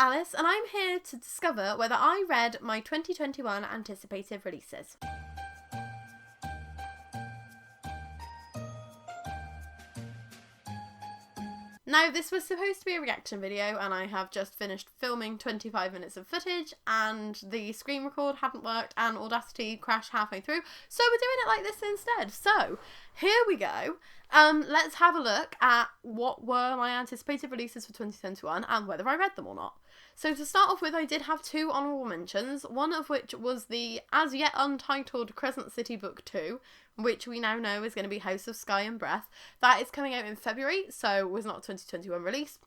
Alyce, and I'm here to discover whether I read my 2021 anticipated releases. Now, this was supposed to be a reaction video, and I have just finished filming 25 minutes of footage, and the screen record hadn't worked, and Audacity crashed halfway through, so we're doing it like this instead. So, here we go. Let's have a look at what were my anticipated releases for 2021, and whether I read them or not. So to start off with, I did have two honourable mentions, one of which was the as yet untitled Crescent City Book 2, which we now know is going to be House of Sky and Breath. That is coming out in February, so was not a 2021 release,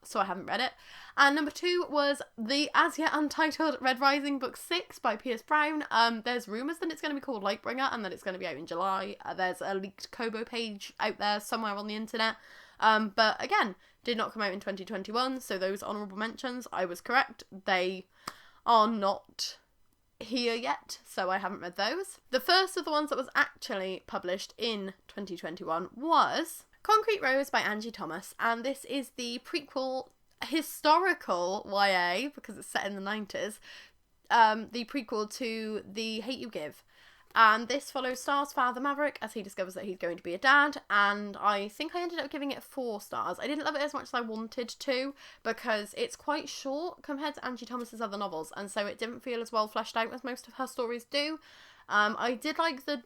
so I haven't read it. And number two was the as yet untitled Red Rising Book 6 by Pierce Brown. There's rumours that it's going to be called Lightbringer and that it's going to be out in July. There's a leaked Kobo page out there somewhere on the internet. But again, did not come out in 2021, so those honourable mentions, I was correct. They are not here yet, so I haven't read those. The first of the ones that was actually published in 2021 was Concrete Rose by Angie Thomas, and this is the prequel historical YA, because it's set in the 90s, the prequel to The Hate U Give. And this follows Star's father Maverick as he discovers that he's going to be a dad, and I think I ended up giving it 4 stars. I didn't love it as much as I wanted to, because it's quite short compared to Angie Thomas's other novels, and so it didn't feel as well fleshed out as most of her stories do. I did like the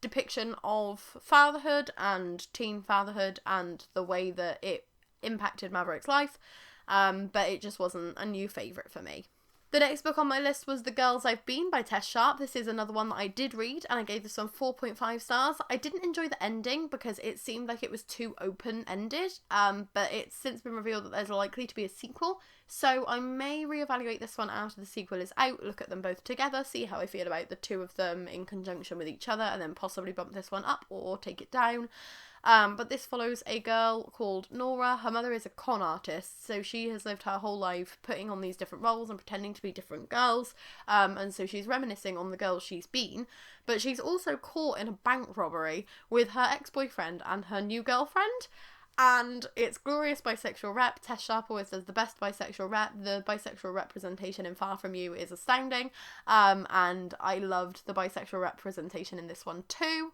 depiction of fatherhood and teen fatherhood and the way that it impacted Maverick's life, but it just wasn't a new favourite for me. The next book on my list was The Girls I've Been by Tess Sharp. This is another one that I did read, and I gave this one 4.5 stars. I didn't enjoy the ending because it seemed like it was too open-ended, but it's since been revealed that there's likely to be a sequel, so I may reevaluate this one after the sequel is out, look at them both together, see how I feel about the two of them in conjunction with each other, and then possibly bump this one up or take it down. But this follows a girl called Nora. Her mother is a con artist, so she has lived her whole life putting on these different roles and pretending to be different girls, and so she's reminiscing on the girls she's been, but she's also caught in a bank robbery with her ex-boyfriend and her new girlfriend, and it's glorious bisexual rep. Tess Sharp always does the best bisexual rep. The bisexual representation in Far From You is astounding, and I loved the bisexual representation in this one too.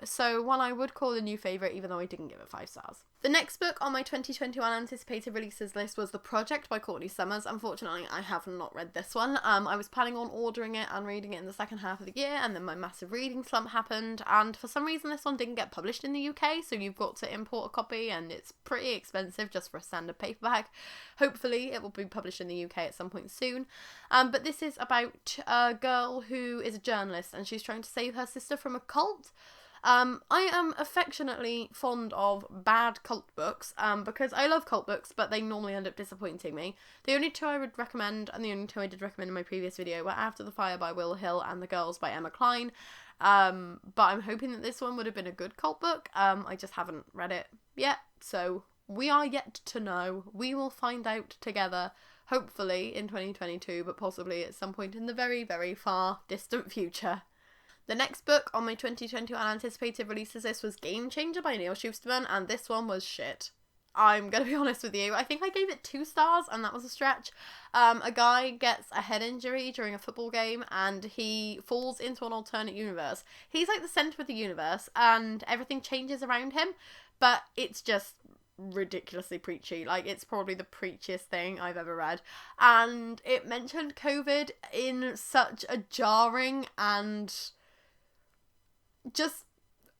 So one I would call a new favourite, even though I didn't give it 5 stars. The next book on my 2021 anticipated releases list was The Project by Courtney Summers. Unfortunately, I have not read this one. I was planning on ordering it and reading it in the second half of the year, and then my massive reading slump happened, and for some reason this one didn't get published in the UK, so you've got to import a copy, and it's pretty expensive just for a standard paperback. Hopefully it will be published in the UK at some point soon. But this is about a girl who is a journalist, and she's trying to save her sister from a cult. I am affectionately fond of bad cult books, because I love cult books, but they normally end up disappointing me. The only two I would recommend, and the only two I did recommend in my previous video, were After the Fire by Will Hill and The Girls by Emma Cline. But I'm hoping that this one would have been a good cult book. I just haven't read it yet, so we are yet to know. We will find out together, hopefully in 2022, but possibly at some point in the very, very far distant future. The next book on my 2021 anticipated releases list was Game Changer by Neil Schusterman, and this one was shit. I'm going to be honest with you. I think I gave it 2 stars, and that was a stretch. A guy gets a head injury during a football game, and he falls into an alternate universe. He's like the centre of the universe, and everything changes around him, but it's just ridiculously preachy. Like, it's probably the preachiest thing I've ever read, and it mentioned COVID in such a jarring and just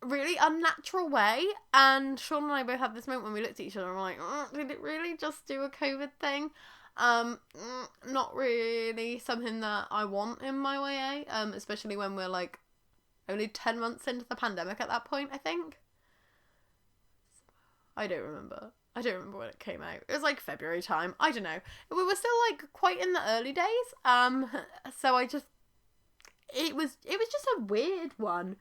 really unnatural way, and Sean and I both had this moment when we looked at each other and we're like, did it really just do a COVID thing? Not really something that I want in my YA, especially when we're like only 10 months into the pandemic at that point, I think. I don't remember when it came out. It was like February time. I don't know. We were still like quite in the early days. So it was just a weird one.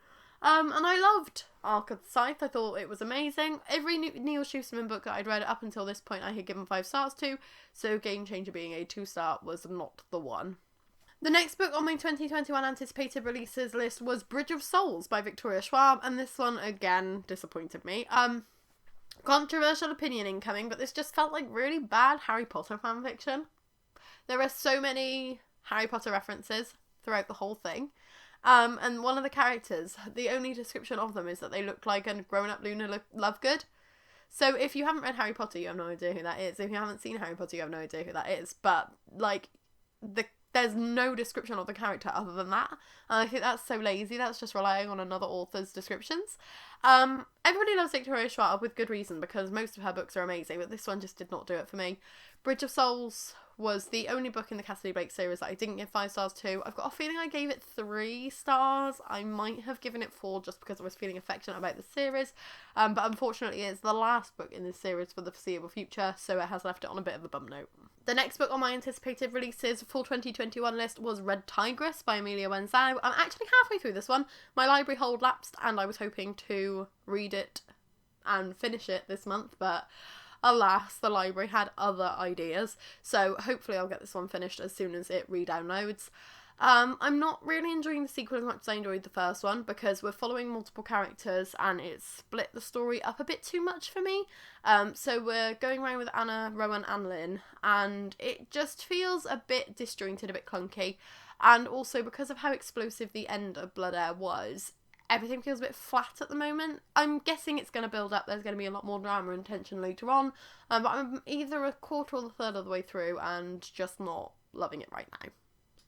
And I loved Arc of the Scythe. I thought it was amazing. Every Neil Schusterman book that I'd read up until this point I had given 5 stars to, so Game Changer being a 2-star was not the one. The next book on my 2021 anticipated releases list was Bridge of Souls by Victoria Schwab, and this one again disappointed me. Controversial opinion incoming, but this just felt like really bad Harry Potter fanfiction. There are so many Harry Potter references throughout the whole thing. And one of the characters, the only description of them is that they look like a grown-up Luna Lovegood. So if you haven't read Harry Potter, you have no idea who that is. If you haven't seen Harry Potter, you have no idea who that is. But, like, there's no description of the character other than that. And I think that's so lazy. That's just relying on another author's descriptions. Everybody loves Victoria Schwab with good reason, because most of her books are amazing, but this one just did not do it for me. Bridge of Souls was the only book in the Cassidy Blake series that I didn't give 5 stars to. I've got a feeling I gave it 3 stars. I might have given it 4 just because I was feeling affectionate about the series. But unfortunately it's the last book in this series for the foreseeable future, so it has left it on a bit of a bum note. The next book on my anticipated releases for 2021 list was Red Tigress by Emilia Wenzel. I'm actually halfway through this one. My library hold lapsed and I was hoping to read it and finish it this month, but alas, the library had other ideas, so hopefully I'll get this one finished as soon as it re-downloads. I'm not really enjoying the sequel as much as I enjoyed the first one, because we're following multiple characters and it split the story up a bit too much for me. So we're going around with Anna, Rowan and Lynn, and it just feels a bit disjointed, a bit clunky, and also because of how explosive the end of Blood Heir was, everything feels a bit flat at the moment. I'm guessing it's going to build up, there's going to be a lot more drama and tension later on, but I'm either a quarter or a third of the way through and just not loving it right now.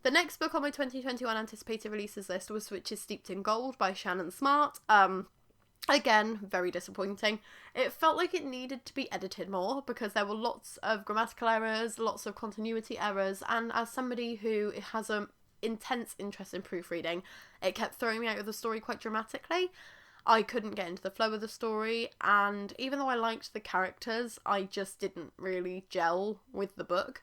The next book on my 2021 anticipated releases list was Which is Steeped in Gold by Shannon Smart. Again, very disappointing. It felt like it needed to be edited more because there were lots of grammatical errors, lots of continuity errors, and as somebody who has an intense interest in proofreading, it kept throwing me out of the story quite dramatically. I couldn't get into the flow of the story, and even though I liked the characters, I just didn't really gel with the book.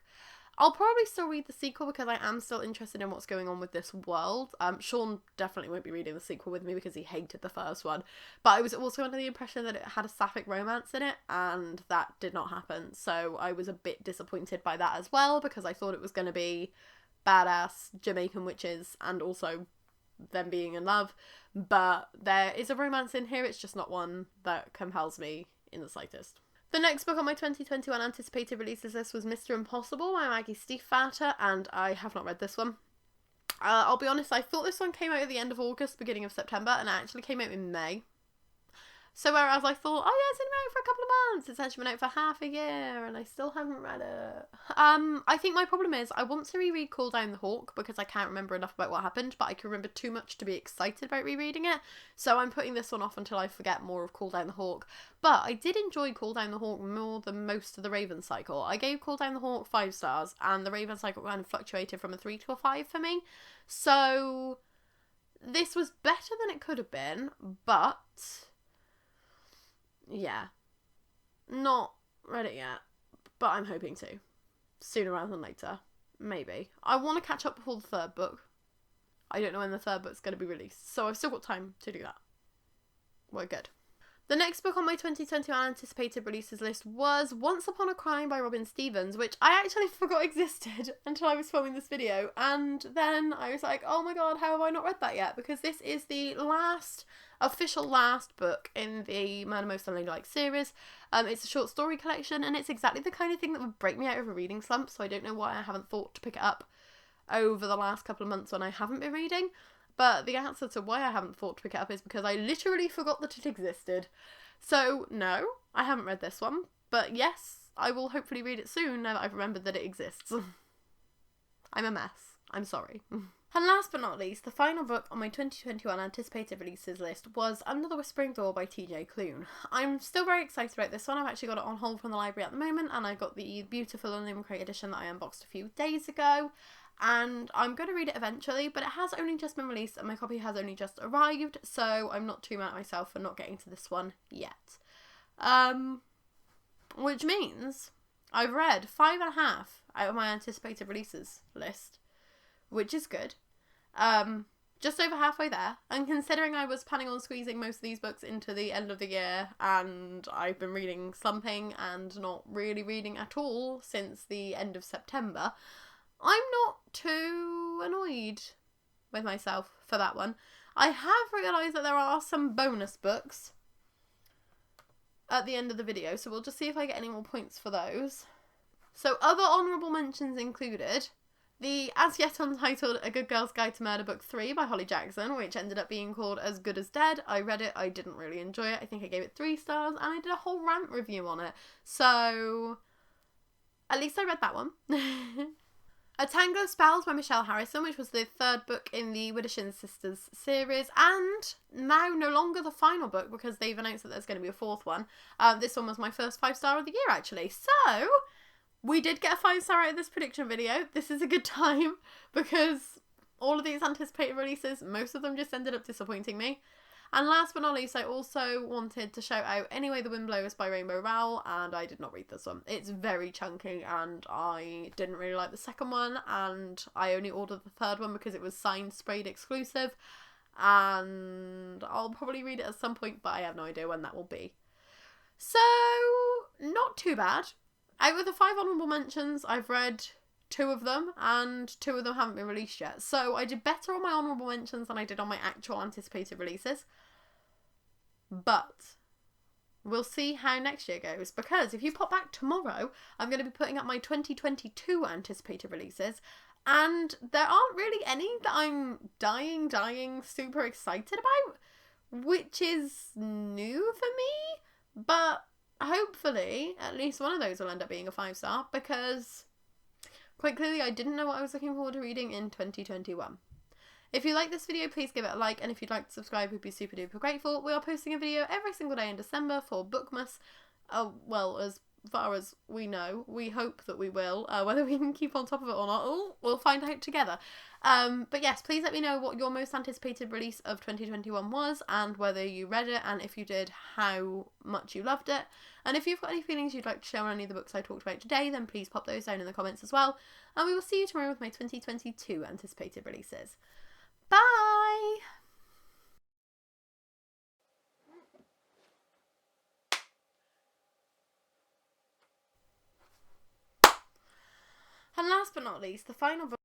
I'll probably still read the sequel because I am still interested in what's going on with this world. Sean definitely won't be reading the sequel with me because he hated the first one. But I was also under the impression that it had a sapphic romance in it, and that did not happen. So I was a bit disappointed by that as well, because I thought it was going to be badass Jamaican witches and also them being in love. But there is a romance in here, it's just not one that compels me in the slightest. The next book on my 2021 anticipated releases list was Mr. Impossible by Maggie Stiefvater, and I have not read this one. I'll be honest, I thought this one came out at the end of August, beginning of September, and it actually came out in May. So whereas I thought, oh yeah, it's been out for a couple of months, it's actually been out for half a year, and I still haven't read it. I think my problem is, I want to reread Call Down the Hawk, because I can't remember enough about what happened, but I can remember too much to be excited about rereading it, so I'm putting this one off until I forget more of Call Down the Hawk. But I did enjoy Call Down the Hawk more than most of the Raven Cycle. I gave Call Down the Hawk 5 stars, and the Raven Cycle kind of fluctuated from a 3 to a 5 for me, so this was better than it could have been, but yeah, not read it yet, but I'm hoping to. Sooner rather than later. Maybe. I want to catch up before the 3rd book. I don't know when the 3rd book's going to be released, so I've still got time to do that. We're good. The next book on my 2021 anticipated releases list was Once Upon a Crime by Robin Stevens, which I actually forgot existed until I was filming this video, and then I was like, oh my god, how have I not read that yet? Because this is the official last book in the Murder Most Unladylike series. It's a short story collection, and it's exactly the kind of thing that would break me out of a reading slump, so I don't know why I haven't thought to pick it up over the last couple of months when I haven't been reading. But the answer to why I haven't thought to pick it up is because I literally forgot that it existed. So, no, I haven't read this one. But yes, I will hopefully read it soon now that I've remembered that it exists. I'm a mess. I'm sorry. And last but not least, the final book on my 2021 anticipated releases list was Under the Whispering Door by TJ Cloon. I'm still very excited about this one. I've actually got it on hold from the library at the moment, and I got the beautiful Unlimited Crate edition that I unboxed a few days ago. And I'm going to read it eventually, but it has only just been released and my copy has only just arrived, so I'm not too mad at myself for not getting to this one yet. Which means I've read 5.5 out of my anticipated releases list, which is good. Just over halfway there, and considering I was planning on squeezing most of these books into the end of the year, and I've been reading slumping and not really reading at all since the end of September, I'm not too annoyed with myself for that one. I have realised that there are some bonus books at the end of the video, so we'll just see if I get any more points for those. So other honourable mentions included the as yet untitled A Good Girl's Guide to Murder Book 3 by Holly Jackson, which ended up being called As Good as Dead. I read it, I didn't really enjoy it. I think I gave it 3 stars, and I did a whole rant review on it. So at least I read that one. A Tango of Spells by Michelle Harrison, which was the 3rd book in the Widdershins Sisters series, and now no longer the final book because they've announced that there's going to be a 4th one. This one was my first 5-star of the year, actually. So we did get a 5-star out of this prediction video. This is a good time because all of these anticipated releases, most of them just ended up disappointing me. And last but not least, I also wanted to shout out Anyway the Wind Blows by Rainbow Rowell, and I did not read this one. It's very chunky, and I didn't really like the second one, and I only ordered the 3rd one because it was signed sprayed exclusive, and I'll probably read it at some point, but I have no idea when that will be. So, not too bad. Out of the 5 honourable mentions, I've read 2 of them, and 2 of them haven't been released yet. So I did better on my honourable mentions than I did on my actual anticipated releases. But we'll see how next year goes, because if you pop back tomorrow, I'm going to be putting up my 2022 anticipated releases, and there aren't really any that I'm dying super excited about, which is new for me, but hopefully at least one of those will end up being a 5-star, because quite clearly I didn't know what I was looking forward to reading in 2021. If you like this video, please give it a like, and if you'd like to subscribe, we'd be super duper grateful. We are posting a video every single day in December for Bookmas. Well, as far as we know, we hope that we will. Whether we can keep on top of it or not, we'll find out together. But yes, please let me know what your most anticipated release of 2021 was, and whether you read it, and if you did, how much you loved it. And if you've got any feelings you'd like to share on any of the books I talked about today, then please pop those down in the comments as well. And we will see you tomorrow with my 2022 anticipated releases. Bye! And last but not least, the final book